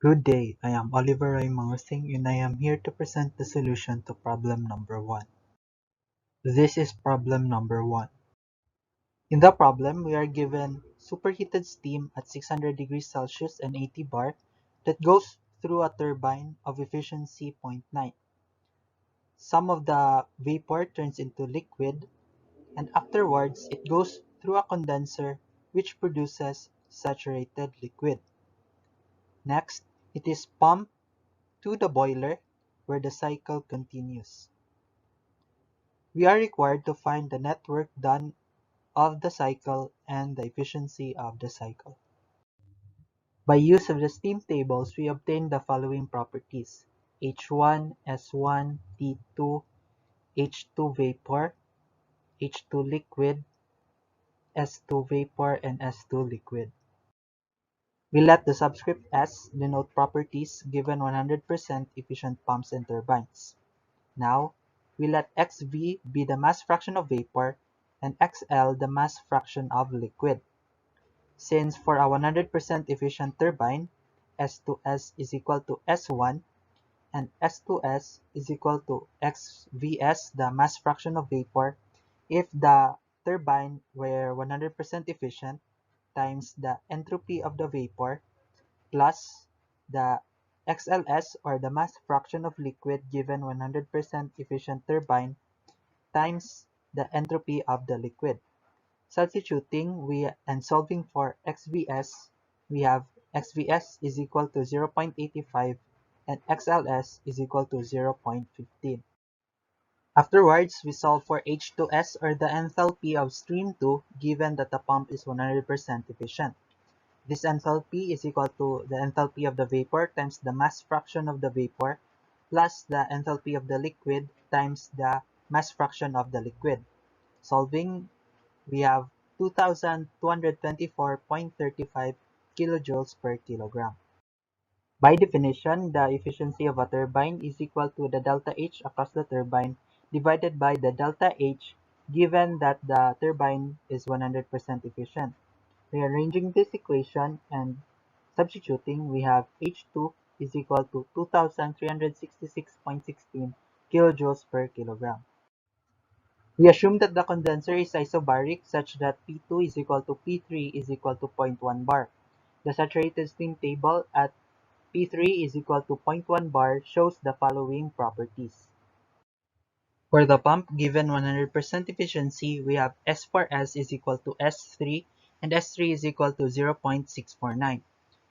Good day, I am Oliver Mañgosing and I am here to present the solution to problem number 1. This is problem number 1. In the problem, we are given superheated steam at 600 degrees Celsius and 80 bar that goes through a turbine of efficiency 0.9. Some of the vapor turns into liquid and afterwards it goes through a condenser which produces saturated liquid. Next, it is pumped to the boiler where the cycle continues. We are required to find the net work done of the cycle and the efficiency of the cycle. By use of the steam tables, we obtain the following properties: H1, S1, T2, H2 vapor, H2 liquid, S2 vapor, and S2 liquid. We let the subscript S denote properties given 100% efficient pumps and turbines. Now, we let XV be the mass fraction of vapor and XL the mass fraction of liquid. Since for a 100% efficient turbine, S2S is equal to S1 and S2S is equal to XVS, the mass fraction of vapor, if the turbine were 100% efficient, times the entropy of the vapor plus the XLS, or the mass fraction of liquid given 100% efficient turbine, times the entropy of the liquid. Substituting and solving for XVS, we have XVS is equal to 0.85 and XLS is equal to 0.15. Afterwards, we solve for H2S, or the enthalpy of stream 2, given that the pump is 100% efficient. This enthalpy is equal to the enthalpy of the vapor times the mass fraction of the vapor plus the enthalpy of the liquid times the mass fraction of the liquid. Solving, we have 2224.35 kilojoules per kilogram. By definition, the efficiency of a turbine is equal to the delta H across the turbine divided by the delta H, given that the turbine is 100% efficient. Rearranging this equation and substituting, we have H2 is equal to 2366.16 kilojoules per kilogram. We assume that the condenser is isobaric such that P2 is equal to P3 is equal to 0.1 bar. The saturated steam table at P3 is equal to 0.1 bar shows the following properties. For the pump given 100% efficiency, we have S4S is equal to S3 and S3 is equal to 0.649.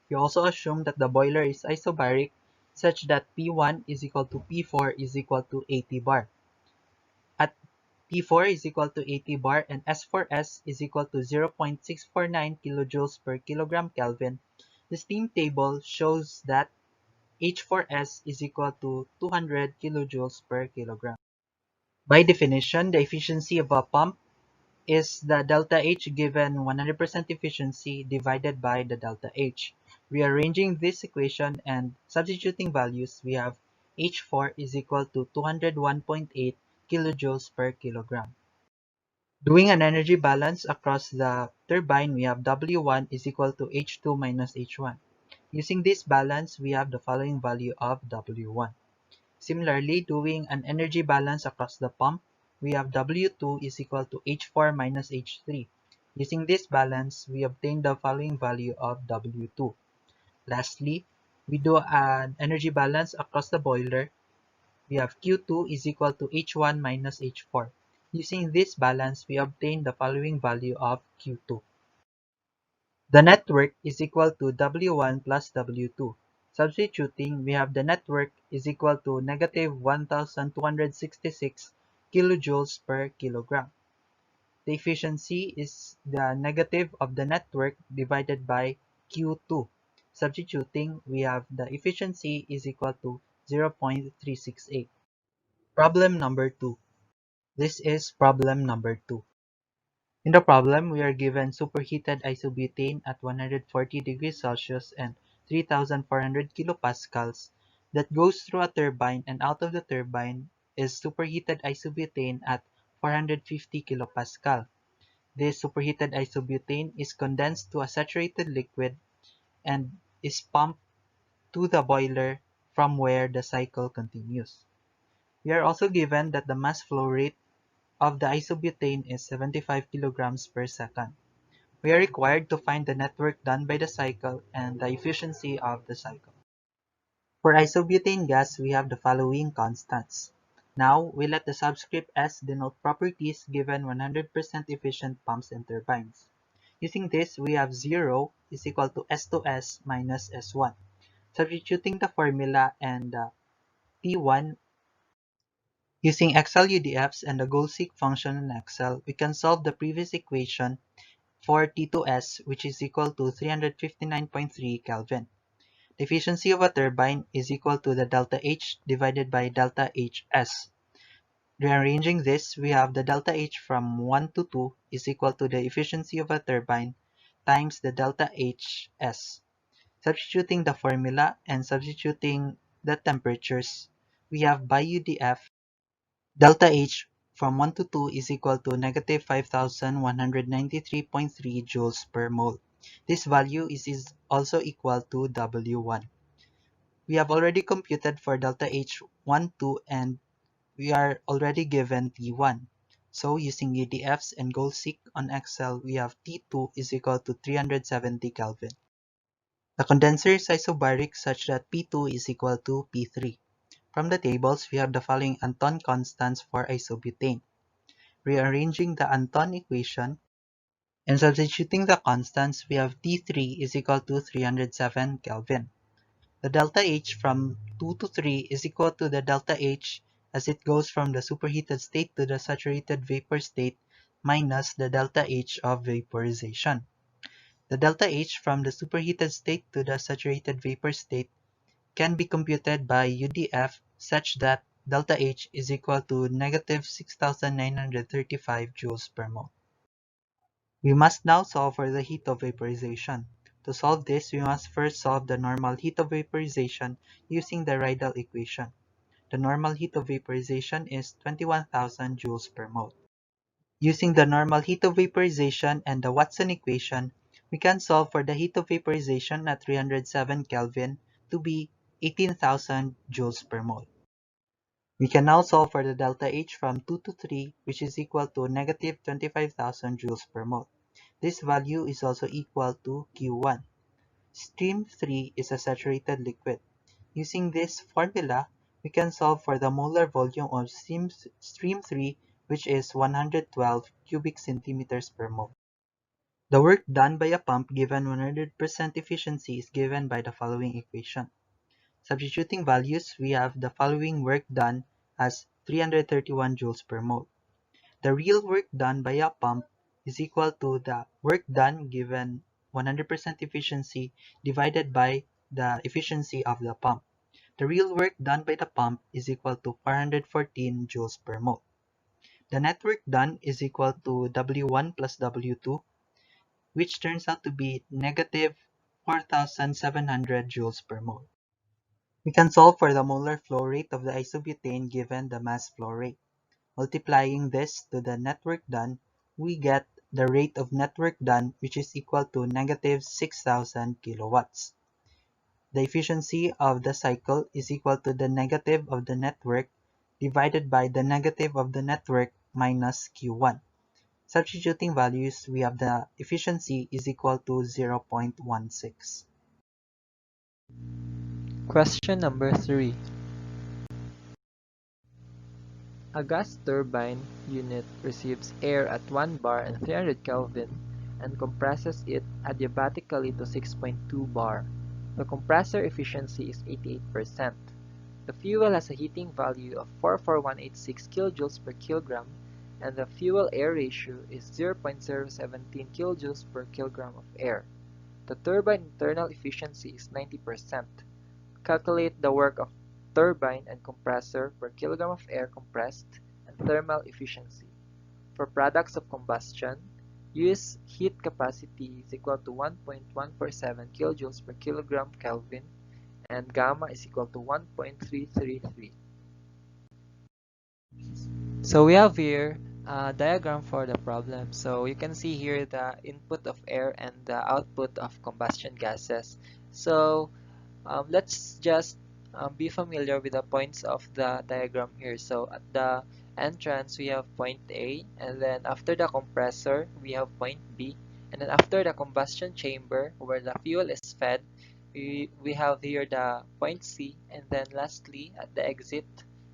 We also assume that the boiler is isobaric such that P1 is equal to P4 is equal to 80 bar. At P4 is equal to 80 bar and S4S is equal to 0.649 kilojoules per kilogram Kelvin, the steam table shows that H4S is equal to 200 kilojoules per kilogram. By definition, the efficiency of a pump is the delta H given 100% efficiency divided by the delta H. Rearranging this equation and substituting values, we have H4 is equal to 201.8 kilojoules per kilogram. Doing an energy balance across the turbine, we have W1 is equal to H2 minus H1. Using this balance, we have the following value of W1. Similarly, doing an energy balance across the pump, we have W2 is equal to H4 minus H3. Using this balance, we obtain the following value of W2. Lastly, we do an energy balance across the boiler. We have Q2 is equal to H1 minus H4. Using this balance, we obtain the following value of Q2. The net work is equal to W1 plus W2. Substituting, we have the net work is equal to negative 1266 kilojoules per kilogram. The efficiency is the negative of the net work divided by Q2. Substituting, we have the efficiency is equal to 0.368. Problem number 2. This is problem number 2. In the problem, we are given superheated isobutane at 140 degrees Celsius and 3,400 kilopascals that goes through a turbine, and out of the turbine is superheated isobutane at 450 kilopascal. This superheated isobutane is condensed to a saturated liquid and is pumped to the boiler from where the cycle continues. We are also given that the mass flow rate of the isobutane is 75 kilograms per second. We are required to find the net work done by the cycle and the efficiency of the cycle. For isobutane gas, we have the following constants. Now, we let the subscript S denote properties given 100% efficient pumps and turbines. Using this, we have 0 is equal to S2S minus S1. Substituting the formula and T1 using Excel UDFs and the goal-seek function in Excel, we can solve the previous equation for T2S, which is equal to 359.3 Kelvin. The efficiency of a turbine is equal to the delta H divided by delta HS. Rearranging this, we have the delta H from 1 to 2 is equal to the efficiency of a turbine times the delta HS. Substituting the formula and substituting the temperatures, we have by UDF, delta H from 1 to 2 is equal to negative 5,193.3 joules per mole. This value is also equal to W1. We have already computed for delta H1, 2, and we are already given T1. So using UDFs and goal-seek on Excel, we have T2 is equal to 370 Kelvin. The condenser is isobaric such that P2 is equal to P3. From the tables, we have the following Anton constants for isobutane. Rearranging the Anton equation and substituting the constants, we have T3 is equal to 307 Kelvin. The delta H from 2 to 3 is equal to the delta H as it goes from the superheated state to the saturated vapor state minus the delta H of vaporization. The delta H from the superheated state to the saturated vapor state can be computed by UDF such that delta H is equal to negative 6,935 joules per mole. We must now solve for the heat of vaporization. To solve this, we must first solve the normal heat of vaporization using the Rydal equation. The normal heat of vaporization is 21,000 joules per mole. Using the normal heat of vaporization and the Watson equation, we can solve for the heat of vaporization at 307 Kelvin to be 18,000 joules per mole. We can now solve for the delta H from 2 to 3, which is equal to negative 25,000 joules per mole. This value is also equal to Q1. Stream 3 is a saturated liquid. Using this formula, we can solve for the molar volume of stream 3, which is 112 cubic centimeters per mole. The work done by a pump given 100% efficiency is given by the following equation. Substituting values, we have the following work done as 331 joules per mole. The real work done by a pump is equal to the work done given 100% efficiency divided by the efficiency of the pump. The real work done by the pump is equal to 414 joules per mole. The net work done is equal to W1 plus W2, which turns out to be negative 4,700 joules per mole. We can solve for the molar flow rate of the isobutane given the mass flow rate. Multiplying this to the net work done, we get the rate of net work done, which is equal to negative 6,000 kilowatts. The efficiency of the cycle is equal to the negative of the network divided by the negative of the network minus Q1. Substituting values, we have the efficiency is equal to 0.16. Question number 3. A gas turbine unit receives air at 1 bar and 300 Kelvin and compresses it adiabatically to 6.2 bar. The compressor efficiency is 88%. The fuel has a heating value of 44186 kilojoules per kilogram and the fuel-air ratio is 0.017 kilojoules per kilogram of air. The turbine internal efficiency is 90%. Calculate the work of turbine and compressor per kilogram of air compressed and thermal efficiency. For products of combustion, use heat capacity is equal to 1.147 kilojoules per kilogram Kelvin and gamma is equal to 1.333. So we have here a diagram for the problem. So you can see here the input of air and the output of combustion gases. So Let's just be familiar with the points of the diagram here. So at the entrance, we have point A, and then after the compressor, we have point B, and then after the combustion chamber, where the fuel is fed, we have here the point C, and then lastly, at the exit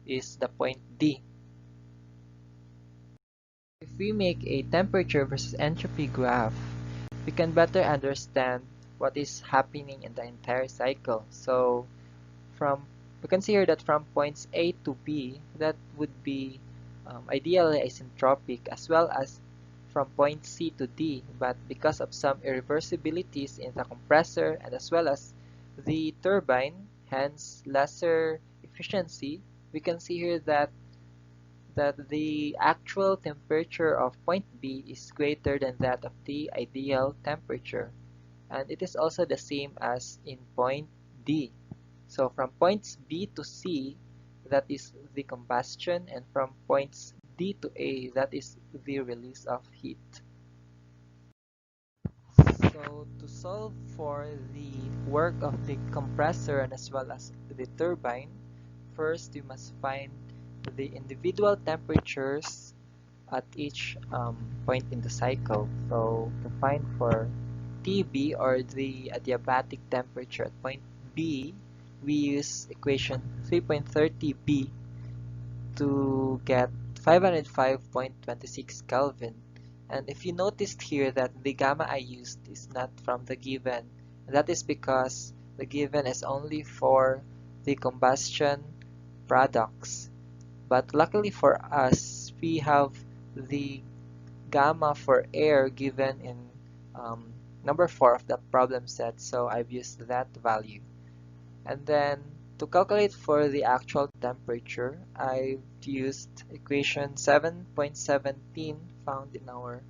is the point D. If we make a temperature versus entropy graph, we can better understand what is happening in the entire cycle. So from we can see here that from points A to B, that would be ideally isentropic, as well as from point C to D, but because of some irreversibilities in the compressor and as well as the turbine, hence lesser efficiency, we can see here that the actual temperature of point B is greater than that of the ideal temperature, and it is also the same as in point D. So from points B to C, that is the combustion, and from points D to A, that is the release of heat. So to solve for the work of the compressor and as well as the turbine, first we must find the individual temperatures at each point in the cycle. So to find for Tb, or the adiabatic temperature at point B, we use equation 3.30b to get 505.26 Kelvin. And if you noticed here that the gamma I used is not from the given, that is because the given is only for the combustion products. But luckily for us, we have the gamma for air given in um, number 4 of the problem set, so I've used that value. And then to calculate for the actual temperature, I've used equation 7.17 found in our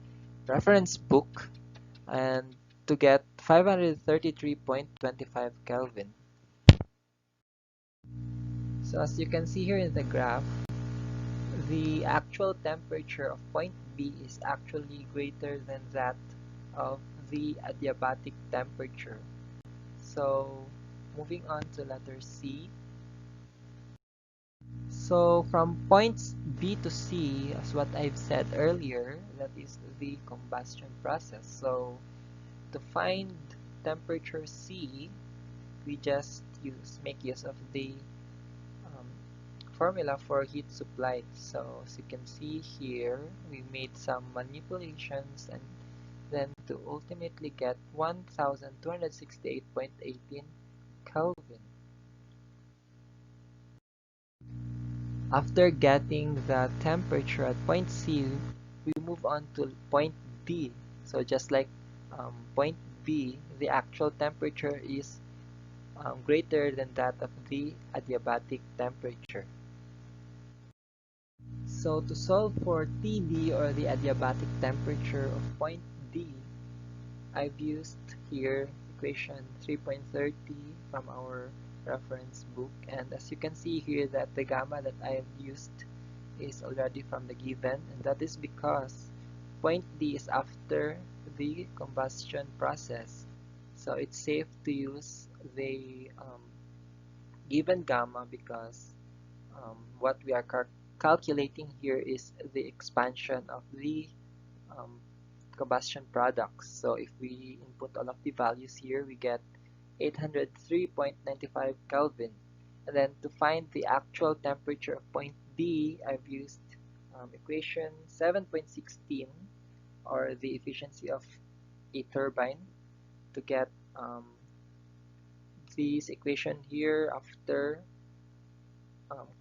reference book, and to get 533.25 Kelvin. So as you can see here in the graph, the actual temperature of point B is actually greater than that of the adiabatic temperature. So moving on to letter C. So from points B to C, as what I've said earlier, that is the combustion process. So to find temperature C, we just make use of the um, formula for heat supplied. So as you can see here, we made some manipulations and then to ultimately get 1268.18 Kelvin. After getting the temperature at point C, we move on to point D. So just like point B, the actual temperature is greater than that of the adiabatic temperature. So to solve for TD, or the adiabatic temperature of point D, I've used here equation 3.30 from our reference book, and as you can see here that the gamma that I have used is already from the given, and that is because point D is after the combustion process. So it's safe to use the given gamma because what we are calculating here is the expansion of the um, combustion products. So if we input all of the values here, we get 803.95 Kelvin. And then to find the actual temperature of point D, I've used equation 7.16, or the efficiency of a turbine, to get this equation here after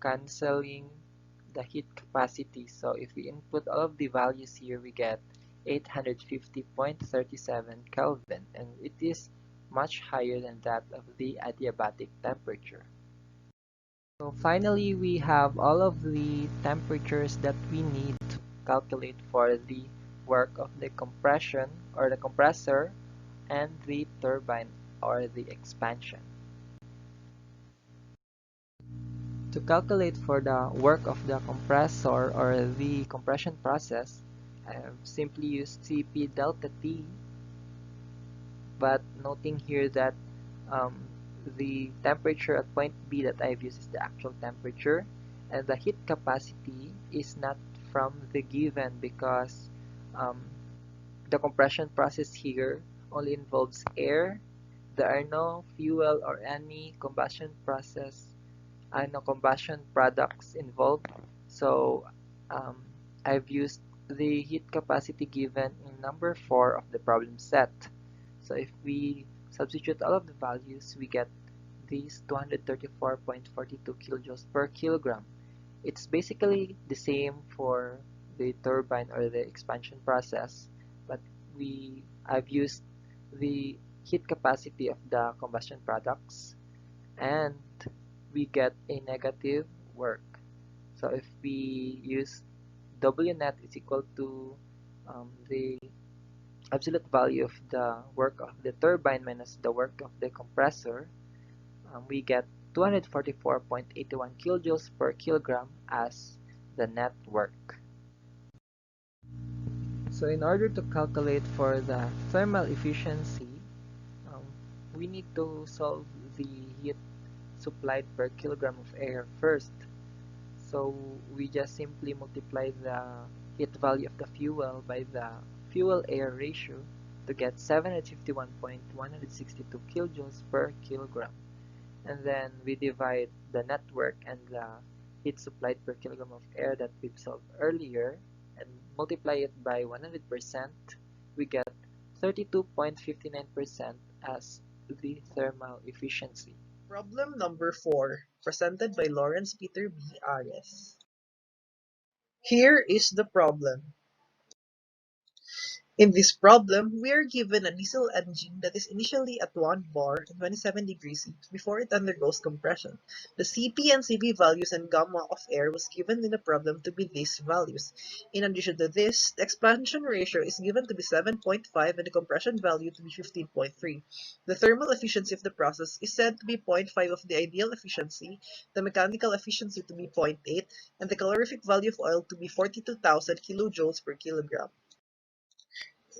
canceling the heat capacity. So if we input all of the values here, we get 850.37 Kelvin, and it is much higher than that of the adiabatic temperature. So finally, we have all of the temperatures that we need to calculate for the work of the compression, or the compressor, and the turbine, or the expansion. To calculate for the work of the compressor or the compression process, I've simply used Cp delta T, but noting here that um, the temperature at point B that I've used is the actual temperature, and the heat capacity is not from the given because um, the compression process here only involves air. There are no fuel or any combustion process, no combustion products involved. So um, I've used the heat capacity given in number 4 of the problem set. So if we substitute all of the values, we get these 234.42 kilojoules per kilogram. It's basically the same for the turbine or the expansion process, but I've used the heat capacity of the combustion products, and we get a negative work. So if we use W net is equal to the absolute value of the work of the turbine minus the work of the compressor, we get 244.81 kilojoules per kilogram as the net work. So in order to calculate for the thermal efficiency, um, we need to solve the heat supplied per kilogram of air first. So we just simply multiply the heat value of the fuel by the fuel-air ratio to get 751.162 kilojoules per kilogram. And then we divide the network and the heat supplied per kilogram of air that we've solved earlier and multiply it by 100%, we get 32.59% as the thermal efficiency. Problem number 4, presented by Lorenz Peter B. Ares. Here is the problem. In this problem, we are given a diesel engine that is initially at 1 bar and 27 degrees C before it undergoes compression. The Cp and Cv values and gamma of air was given in the problem to be these values. In addition to this, the expansion ratio is given to be 7.5 and the compression value to be 15.3. The thermal efficiency of the process is said to be 0.5 of the ideal efficiency, the mechanical efficiency to be 0.8, and the calorific value of oil to be 42,000 kilojoules per kilogram.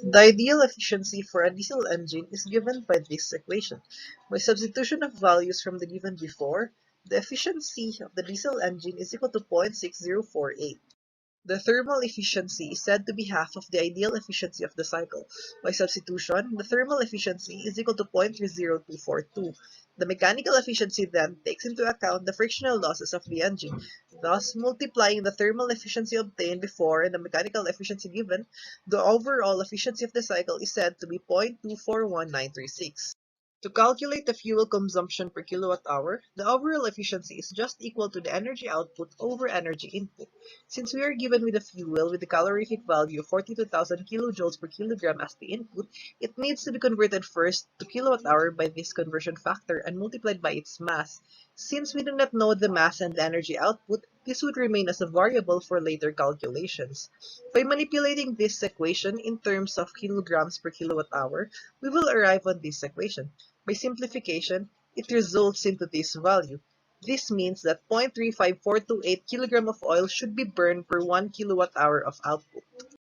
The ideal efficiency for a diesel engine is given by this equation. By substitution of values from the given before, the efficiency of the diesel engine is equal to 0.6048. The thermal efficiency is said to be half of the ideal efficiency of the cycle. By substitution, the thermal efficiency is equal to 0.30242. The mechanical efficiency then takes into account the frictional losses of the engine. Thus, multiplying the thermal efficiency obtained before and the mechanical efficiency given, the overall efficiency of the cycle is said to be 0.241936. To calculate the fuel consumption per kilowatt hour, the overall efficiency is just equal to the energy output over energy input. Since we are given with a fuel with a calorific value of 42,000 kilojoules per kilogram as the input, it needs to be converted first to kilowatt hour by this conversion factor and multiplied by its mass. Since we do not know the mass and the energy output, this would remain as a variable for later calculations. By manipulating this equation in terms of kilograms per kilowatt hour, we will arrive on this equation. By simplification, it results into this value. This means that 0.35428 kg of oil should be burned per 1 kilowatt hour of output.